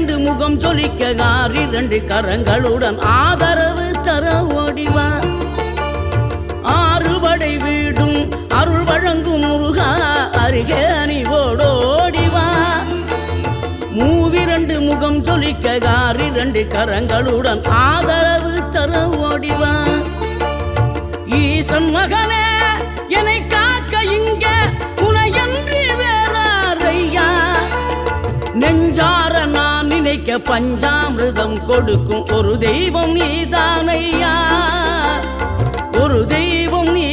மூவிரண்டு முகம் ஜொலிக்க ஆறிரண்டு கரங்களுடன் ஆதரவு தர ஓடிவா ஆறுபடை வீடும் அருள் வழங்கும் முருகா அருகே அணிவோடோடிவா மூவிரண்டு முகம் ஜொலிக்க ஆறிரண்டு கரங்களுடன் ஆதரவு தர ஓடிவா ஈசன் மகனே என்னை காக்க இங்க உனையன்றி வேறாரையா நெஞ்சார நான் நினைக்க பஞ்சாமிர்தம் கொடுக்கும் ஒரு தெய்வம் நீதானையா ஒரு தெய்வம் நீ